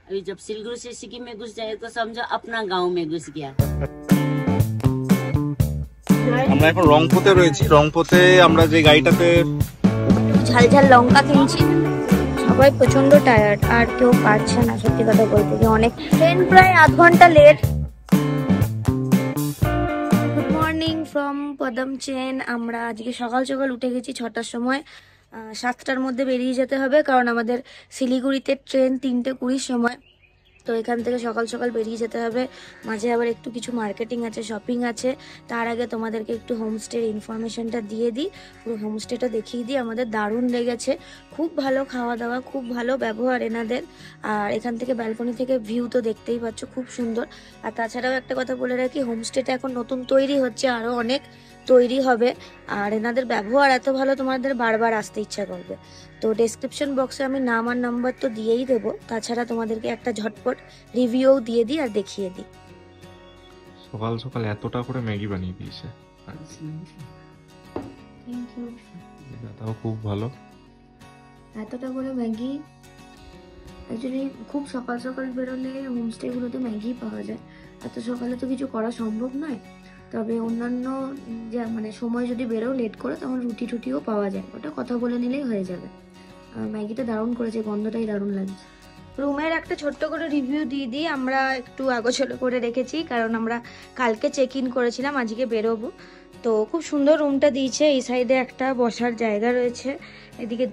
अभी जब सिलगुड़ी से सिक्किम में घुस जाए तो समझो अपना गांव में घुस गया। আমরা এখন রংপুতে রয়েছি। রংপুতে আমরা যে গাড়িটাতে ঝালঝাল লঙ্কা কিনছি। সবাই প্রচন্ড টায়ার্ড, আর কেউ পারছে না সত্যি কথা বলতে, যে অনেক ট্রেন প্রায় আধ ঘন্টা late. Good morning from Padam Chen. আমরা আজকে সকাল সকাল উঠে গেছি 6টার সময়। 7টার মধ্যে বেরিয়ে যেতে হবে, কারণ আমাদের শিলিগুড়িতে ট্রেন 3:20 সময়। তো এখান থেকে সকাল সকাল বেরিয়ে যেতে হবে। মাঝে আবার একটু কিছু মার্কেটিং আছে, শপিং আছে। তার আগে তোমাদেরকে একটু হোমস্টের ইনফরমেশনটা দিয়ে দিই, পুরো হোমস্টেটা দেখিয়ে দিই। আমাদের দারুণ লেগেছে, খুব ভালো খাওয়া দাওয়া, খুব ভালো ব্যবহার এনাদের। আর এখান থেকে ব্যালকনি থেকে ভিউ তো দেখতেই পাচ্ছ, খুব সুন্দর। আর তাছাড়াও একটা কথা বলে রাখি, হোমস্টেটা এখন নতুন তৈরি হচ্ছে, আরও অনেক তৈরি হবে। আর এনাদের ব্যবহার এত ভালো, তোমাদের বারবার আসতে ইচ্ছা করবে। তো ডেসক্রিপশন বক্সে আমি নাম আর নাম্বার তো দিয়েই দেবো, তাছাড়া তোমাদেরকে একটা ঝটপট রিভিউ দিয়ে দিই আর দেখিয়ে দিই। সকাল সকাল এতটা করে ম্যাগি বানিয়ে দিয়েছে, থ্যাংক ইউ। দাদাও খুব ভালো। এতটা করে ম্যাগি, অ্যাকচুয়ালি খুব সকাল সকাল বেরোলে হোমস্টেগুলোতে ম্যাগি পাওয়া যায়। এত সকালে তো কিছু করা সম্ভব নয়, তবে অন্যান্য যে মানে সময় যদি বেরো লেট করে, তখন রুটি টুটিও পাওয়া যায়, ওটা কথা বলে নিলেই হয়ে যাবে। ম্যাগিটা দারুণ করেছে, গন্ধটাই দারুণ লাগছে। রুমের একটা ছোট্ট করে রিভিউ দিয়ে দিই। আমরা একটু আগোছালো করে রেখেছি, কারণ আমরা কালকে চেক ইন করেছিলাম, আজকে বেরোবো। তো খুব সুন্দর রুমটা দিয়েছে। এই সাইডে একটা বসার জায়গা রয়েছে, এদিকে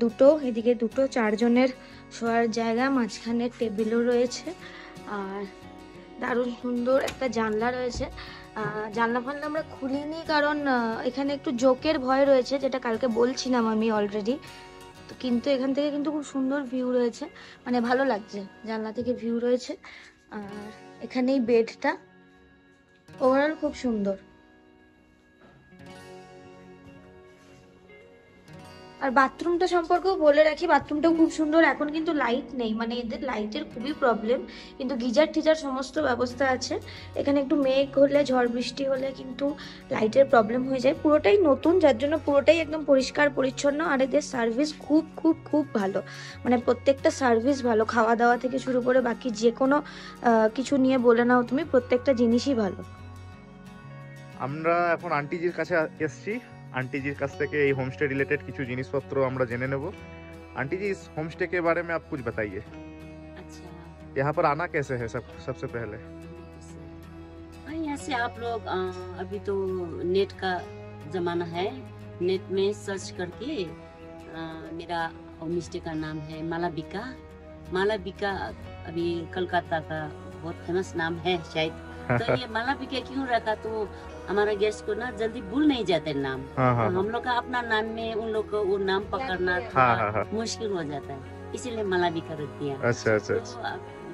দুটো 4 জনের শোয়ার জায়গা, মাঝখানে টেবিলও রয়েছে। আর দারুণ সুন্দর একটা জানলা রয়েছে। জানলা ফানলা আমরা খুলিনি, কারণ এখানে একটু জোকের ভয় রয়েছে, যেটা কালকে বলছিলাম আমি অলরেডি। তো কিন্তু এখান থেকে কিন্তু খুব সুন্দর ভিউ রয়েছে, মানে ভালো লাগছে, জানলা থেকে ভিউ রয়েছে। আর এখানেই বেডটা, ওভারঅল খুব সুন্দর। আর বাথরুমটা সম্পর্কেও বলে রাখি, বাথরুমটাও খুব সুন্দর। এখন কিন্তু লাইট নেই, মানে এদের লাইটের খুবই প্রবলেম, কিন্তু গিজার টিজার সমস্ত ব্যবস্থা আছে। এখানে একটু মেঘ হলে, ঝড় বৃষ্টি হলে কিন্তু লাইটের প্রবলেম হয়ে যায়। পুরোটাই নতুন, যার জন্য পুরোটাই একদম পরিষ্কার পরিচ্ছন্ন। আর এদের সার্ভিস খুব খুব খুব ভালো, মানে প্রত্যেকটা সার্ভিস ভালো, খাওয়া দাওয়া থেকে শুরু করে বাকি যে কোনো কিছু নিয়ে বলে নাও তুমি, প্রত্যেকটা জিনিসই ভালো। আমরা এখন আন্টিজির কাছে এসেছি। आंटी जी काछ থেকে এই হোমস্টে রিলেটেড কিছু জিনিসপত্র আমরা জেনে নেব। आंटी जी इस होमस्टे के बारे में आप कुछ बताइए। अच्छा, यहाँ पर आना कैसे है सबसे पहले? यहाँ से आप लोग अभी तो नेट का जमाना है, नेट में सर्च करके मेरा होमस्टे का नाम है मालाबिका। मालाबिका अभी कलकत्ता का बहुत फेमस नाम है शायद। तो ये मालाबिका क्यों रखा, तो हमारा गेस्ट को ना जल्दी भूल नहीं जाते नाम। तो हम लोग का अपना नाम में उन लोग को वो नाम पकड़ना मुश्किल हो जाता है, इसीलिए मालाबिका रख दिया। अच्छा।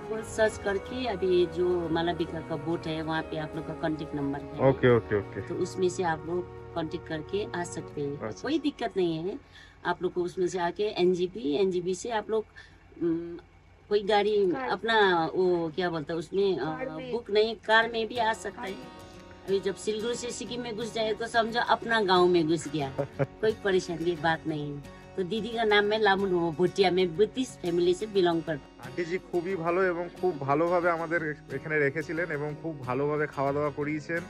तो सर्च करके अभी जो मालाबिका का बोट है, वहाँ पे आप लोग का कांटेक्ट नंबर है। ओके। तो उसमें से आप लोग कांटेक्ट करके आ सकते हैं। अच्छा। कोई दिक्कत नहीं है, आप लोग को उसमें से आके एनजीबी से आप लोग कोई गाड़ी अपना वो क्या बोलता है उसमें बुक नहीं, कार में भी आ सकता है। अभी जब सिलगुड़ी से सिक्किम में घुस जाए तो समझो अपना गांव में घुस गया। कोई परेशानी की बात नहीं है। तो दीदी का नाम है लामुन भुटिया, में बुद्धिस्ट फैमिली से बिलोंग करता। आंटी जी খুবই ভালো এবং খুব ভালোভাবে আমাদের এখানে রেখেছিলেন এবং খুব ভালোভাবে খাওয়া দাওয়া করিয়েছেন।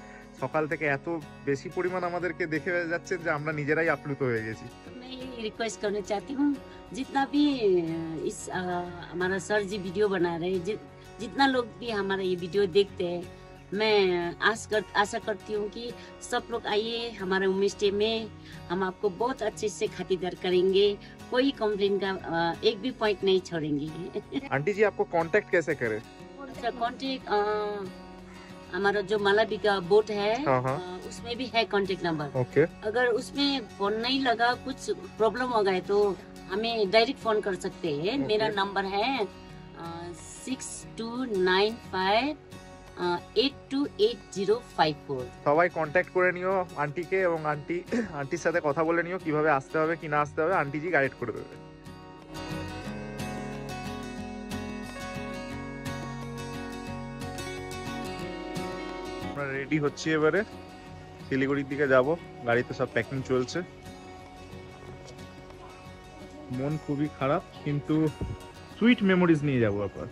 সকাল থেকে এত বেশি পরিমাণ আমাদেরকে দেখে যাচ্ছেন যে আমরা নিজেরাই আপ্লুত হয়ে গেছি। मैं ये रिक्वेस्ट करना चाहती हूँ, जितना भी इस हमारा सर जी वीडियो बना रहे हैं, जितना लोग भी हमारा ये वीडियो देखते हैं, मैं आशा करती हूँ कि सब लोग आइए हमारे होमस्टे में, हम आपको बहुत अच्छे से खातिरदार करेंगे, कोई कंप्लेन का एक भी पॉइंट नहीं छोड़ेंगे। आंटी जी आपको कांटेक्ट कैसे करें? अच्छा, कांटेक्ट हमारा जो मालाबिका बोट है उसमें भी है कांटेक्ट नंबर। ओके। अगर उसमें फोन नहीं लगा, कुछ प्रॉब्लम हो गए, तो हमें डायरेक्ट फोन कर सकते हैं। मेरा नंबर है 6295828054। সবাই কন্টাক্ট করে নিও আন্টিকে এবং আন্টির সাথে কথা বলে নিও কিভাবে আসতে হবে কি না আসতে হবে, আন্টি জি গাইড করে দেবে। আমরা রেডি হচ্ছি, এবারে শিলিগুড়ির দিকে যাব। গাড়িতে সব প্যাকিং চলছে। মন খুবই খারাপ, কিন্তু সুইট মেমোরিজ নিয়ে যাবো আবার।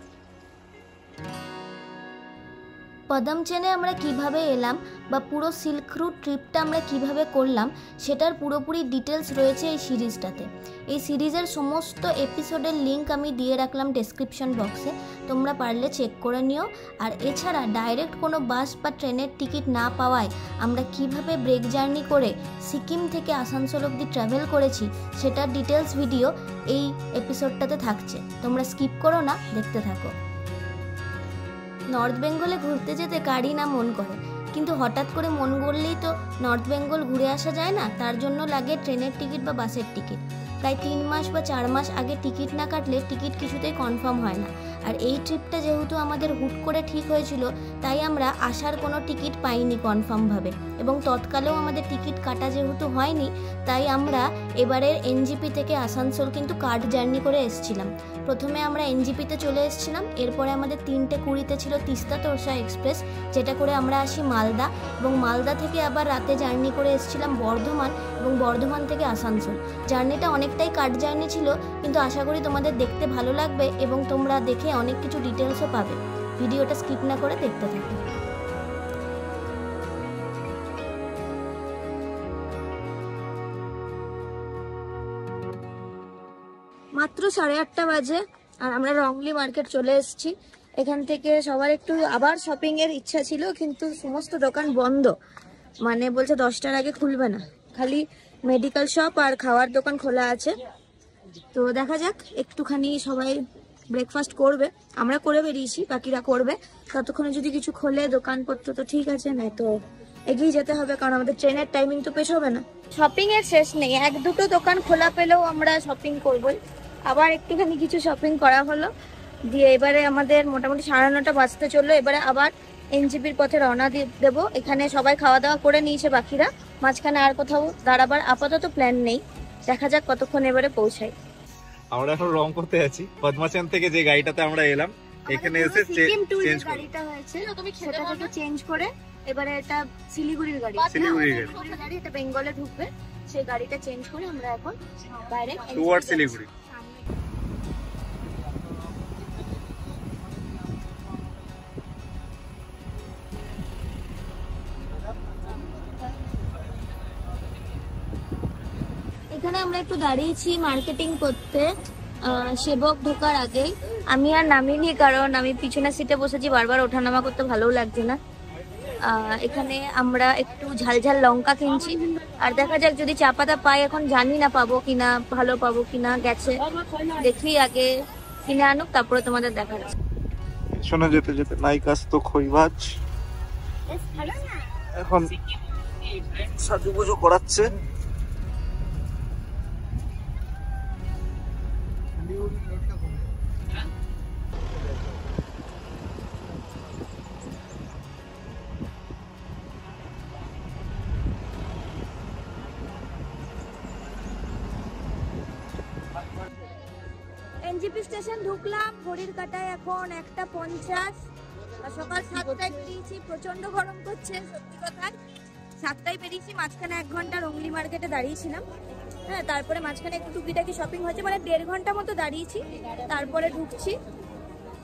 পদম চেনে আমরা কিভাবে এলাম বা পুরো সিল্ক রুট ট্রিপটা আমরা কিভাবে করলাম সেটার পুরোপুরি ডিটেলস রয়েছে এই সিরিজটাতে। এই সিরিজের সমস্ত এপিসোডের লিঙ্ক আমি দিয়ে রাখলাম ডেসক্রিপশন বক্সে, তোমরা পারলে চেক করে নিও। আর এছাড়া ডাইরেক্ট কোনো বাস বা ট্রেনের টিকিট না পাওয়ায় আমরা কিভাবে ব্রেক জার্নি করে সিকিম থেকে আসানসোল অবধি ট্রাভেল করেছি সেটার ডিটেলস ভিডিও এই এপিসোডটাতে থাকছে, তোমরা স্কিপ করো না, দেখতে থাকো। নর্থ বেঙ্গলে ঘুরতে যেতে কারই না মন করে, কিন্তু হঠাৎ করে মন করলেই তো নর্থ বেঙ্গল ঘুরে আসা যায় না, তার জন্য লাগে ট্রেনের টিকিট বা বাসের টিকিট। প্রায় 3 মাস বা 4 মাস আগে টিকিট না কাটলে টিকিট কিছুতেই কনফার্ম হয় না। আর এই ট্রিপটা যেহেতু আমাদের হুট করে ঠিক হয়েছিল, তাই আমরা আসার কোনো টিকিট পাইনি কনফার্মভাবে, এবং তৎকালেও আমাদের টিকিট কাটা যেহেতু হয়নি, তাই আমরা এবারের এনজিপি থেকে আসানসোল কিন্তু কার্ড জার্নি করে এসেছিলাম। প্রথমে আমরা এনজিপিতে চলে এসেছিলাম, এরপরে আমাদের 3:20 ছিল তিস্তা তোরসা এক্সপ্রেস, যেটা করে আমরা আসি মালদা, এবং মালদা থেকে আবার রাতে জার্নি করে এসেছিলাম বর্ধমান, এবং বর্ধমান থেকে আসানসোল। জার্নিটা অনেকটাই কাট জার্নি ছিল, কিন্তু আশা করি তোমাদের দেখতে ভালো লাগবে এবং তোমরা দেখে অনেক কিছু ডিটেলসও পাবে। ভিডিওটা স্কিপ না করে দেখতে থাকো। মাত্র 8:30 বাজে আর আমরা রংলি মার্কেট চলে এসেছি। এখান থেকে সবার একটু আবার শপিং এর ইচ্ছা ছিল, কিন্তু সমস্ত দোকান বন্ধ, মানে বলছে 10টার আগে খুলবে না, খালি মেডিকেল শপ আর খাওয়ার দোকান খোলা আছে। তো দেখা যাক, একটুখানি সবাই ব্রেকফাস্ট করবে, আমরা করে বেরিয়েছি, বাকিরা করবে, ততক্ষণে যদি কিছু খোলে দোকানপত্র তো ঠিক আছে, না তো এগিয়ে যেতে হবে, কারণ আমাদের ট্রেনের টাইমিং তো পেছবে না। শপিং এর শেষ নেই, 1-2টো দোকান খোলা পেলেও আমরা শপিং করবই। আবার একটুখানি কিছু শপিং করা হলো, দিয়ে এবারে আমাদের মোটামুটি 9:30 বাজতে চললো। এবারে আবার এনজিপির পথে রওনা দেবো। এখানে সবাই খাওয়া দাওয়া করে নিয়েছে, বাকিরা মাঝখানে আর কোথাও দাঁড়াবার আপাতত প্ল্যান নেই, দেখা যাক কতক্ষণ এবারে পৌঁছাই। আমরা এখন রং করতে আছি পদ্মাচান থেকে, যে গাড়িটাতে আমরা এলাম এখানে এসে চেঞ্জ গাড়িটা হয়েছে সেটা থেকে চেঞ্জ করে এবারে এটা শিলিগুড়ির গাড়ি, এটা বেঙ্গলে ঢুকবে, সেই গাড়িটা চেঞ্জ করে আমরা এখন ডাইরেক্ট টুয়ার্ড শিলিগুড়ি। এখানে আমরা একটু দাঁড়িয়েছি মার্কেটিং করতে, সেবক ঢোকার আগে। আমি আর নামিনি, কারণ আমি পিছনের সিটে বসেছি, বারবার ওঠানামা করতে ভালোও লাগছে না। এখানে আমরা একটু ঝালঝাল লঙ্কা কিনছি, আর দেখা যাক যদি চা পাতা পাই, এখন জানি না পাবো কিনা, ভালো পাবো কিনা, গেছে দেখি, আগে কিনে আনুক তারপরে তোমাদের দেখাচ্ছি। শোনা যেতে যেতে নাইকাস তো খইবাজ এখন সাজুগুজু করাচ্ছে। এনজিপি স্টেশন ঢুকলাম, ঘড়ির কাটায় এখন 1:50, আর সকাল 7টায় বেরিয়েছি। প্রচন্ড গরম করছে, সত্যি কথা। 7টায় বেরিয়েছি, মাঝখানে 1 ঘন্টা রংলি মার্কেটে দাঁড়িয়েছিলাম, হ্যাঁ, তারপরে মাঝখানে একটু টুকিটাকি শপিং হয়েছে, মানে 1.5 ঘন্টা মতো দাঁড়িয়েছি, তারপরে ঢুকছি,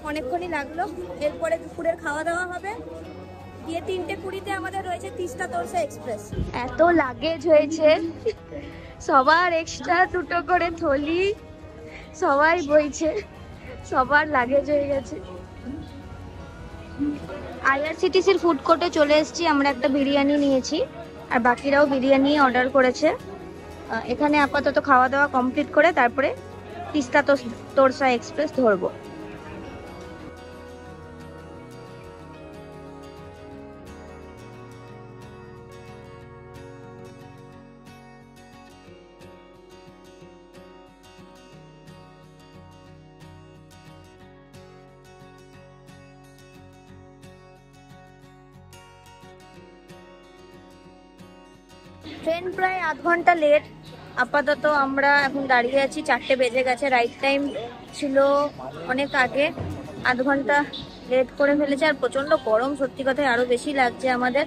অনেকক্ষণই লাগলো। এরপরে দুপুরের খাওয়া দাওয়া হবে, দিয়ে 3:20 আমাদের রয়েছে তিস্তা তোরসা এক্সপ্রেস। এত লাগেজ হয়েছে, সবার এক্সট্রা 2টো করে থলি, সবাই বইছে, সবার লাগেজ হয়ে গেছে। আইআরসিটিসির ফুড কোর্টে চলে এসেছি, আমরা একটা বিরিয়ানি নিয়েছি, আর বাকিরাও বিরিয়ানি অর্ডার করেছে। এখানে আপাতত খাওয়া দাওয়া কমপ্লিট করে তারপরে তিস্তা তোরসা এক্সপ্রেস ধরবো। ট্রেন প্রায় 1/2 ঘন্টা লেট, আপাতত আমরা এখন দাঁড়িয়ে আছি, 4টে বেজে গেছে, রাইট টাইম ছিল অনেক আগে, 1/2 ঘন্টা লেট করে ফেলেছে। আর প্রচন্ড গরম, সত্যি কথায় আরো বেশি লাগছে আমাদের।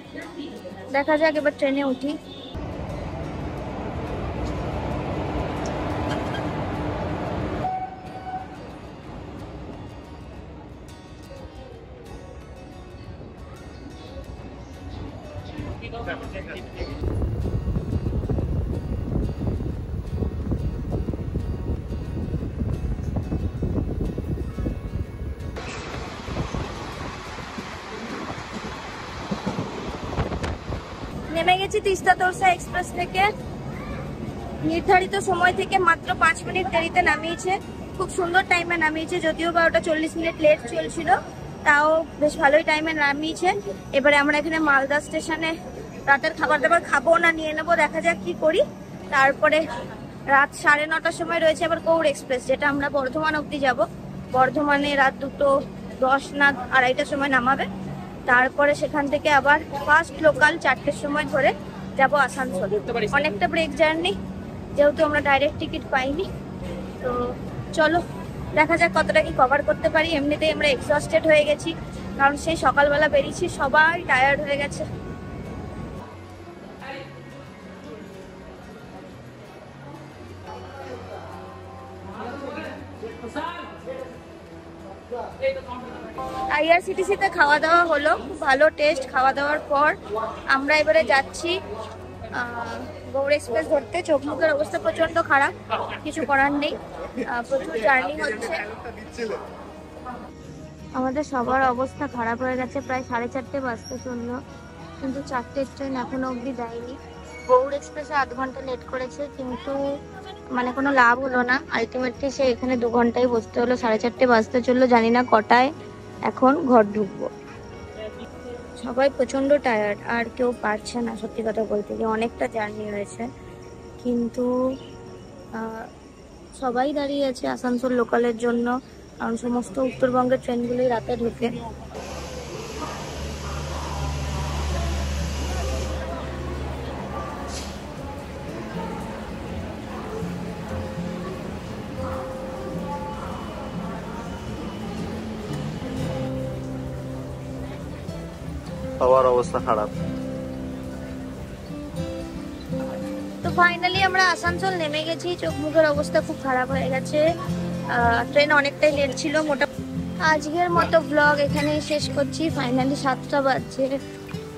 দেখা যাক এবার ট্রেনে উঠি। নেমে গেছি তিস্তা তোরসা এক্সপ্রেস থেকে। নির্ধারিত সময় থেকে মাত্র 5 মিনিট দেরিতে নামিয়েছে। খুব সুন্দর টাইমে নামিয়েছে, যদিও বা ওটা 40 মিনিট লেট চলছিল, তাও বেশ ভালোই টাইমে নামিয়েছে। এবারে আমরা এখানে মালদা স্টেশনে রাতের খাবার দাবার খাবো না নিয়ে নেবো, দেখা যাক কি করি। তারপরে রাত 9:30টার সময় রয়েছে আবার গৌড় এক্সপ্রেস, যেটা আমরা বর্ধমান অবধি যাব। বর্ধমানে রাত 2:10 না 2:30টার সময় নামাবে। তারপরে সেখান থেকে আবার ফার্স্ট লোকাল 4টের সময় ধরে যাব আসানসোল। অনেকটা ব্রেক জার্নি, যেহেতু আমরা ডাইরেক্ট টিকিট পাইনি। তো চলো দেখা যাক কতটা কি কভার করতে পারি। এমনিতেই আমরা এক্সস্টেড হয়ে গেছি, কারণ সেই সকালবেলা বেরিয়েছি, সবাই টায়ার্ড হয়ে গেছে। আইআরসিটিসিতে খাওয়া দাওয়া হলো, খুব ভালো টেস্ট। খাওয়া দাওয়ার পর আমরা এবারে যাচ্ছি গৌড় এক্সপ্রেস ধরতে। চোখ মুখের অবস্থা প্রচন্ড খারাপ, কিছু করার নেই, প্রচুর জার্নি হচ্ছে। আমাদের সবার অবস্থা খারাপ হয়ে গেছে। প্রায় 4:30 বাজতে চললো, কিন্তু 4টের ট্রেন এখনো অবধি দেয়নি। গৌড় এক্সপ্রেসে 8 ঘন্টা লেট করেছে, কিন্তু মানে কোনো লাভ হলো না। আলটিমেটলি সে এখানে 2 ঘন্টায় বসতে হলো। 4:30 বাজতে চললো, জানি না কটায় এখন ঘর ঢুকবো। সবাই প্রচন্ড টায়ার্ড, আর কেউ পারছে না সত্যি কথা বলতে গিয়ে। অনেকটা জার্নি হয়েছে, কিন্তু সবাই দাঁড়িয়ে আছে আসানসোল লোকালের জন্য, কারণ সমস্ত উত্তরবঙ্গের ট্রেনগুলোই রাতে ঢোকে। সবার অবস্থা খারাপ। তো ফাইনালি আমরা আসানসোল নেমে গেছি। চোখ মুখের অবস্থা খুব খারাপ হয়ে গেছে, ট্রেন অনেকটাই লেট ছিল। আজকের মতো ব্লগ এখানেই শেষ করছি। ফাইনালি 7টা বাজছে,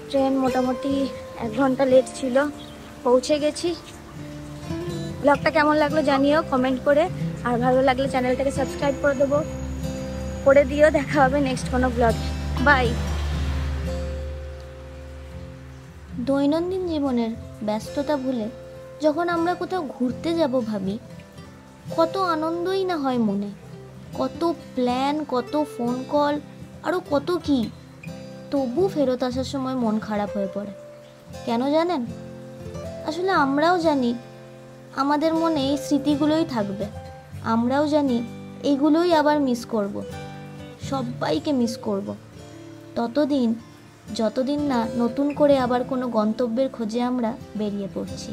ট্রেন মোটামুটি 1 ঘন্টা লেট ছিল, পৌঁছে গেছি। ব্লগটা কেমন লাগলো জানিও কমেন্ট করে, আর ভালো লাগলে চ্যানেলটাকে সাবস্ক্রাইব করে দিও। দেখা হবে নেক্সট কোনো ব্লগে। বাই। দৈনন্দিন জীবনের ব্যস্ততা ভুলে যখন আমরা কোথাও ঘুরতে যাব ভাবি, কত আনন্দই না হয় মনে, কত প্ল্যান, কত ফোন কল, আরও কত কি। তবু ফেরত আসার সময় মন খারাপ হয়ে পড়ে। কেন জানেন? আসলে আমরাও জানি আমাদের মনে এই স্মৃতিগুলোই থাকবে, আমরাও জানি এগুলোই আবার মিস করব, সবাইকে মিস করব। যতদিন না নতুন করে আবার কোনো গন্তব্যের খোঁজে আমরা বেরিয়ে পড়ছি।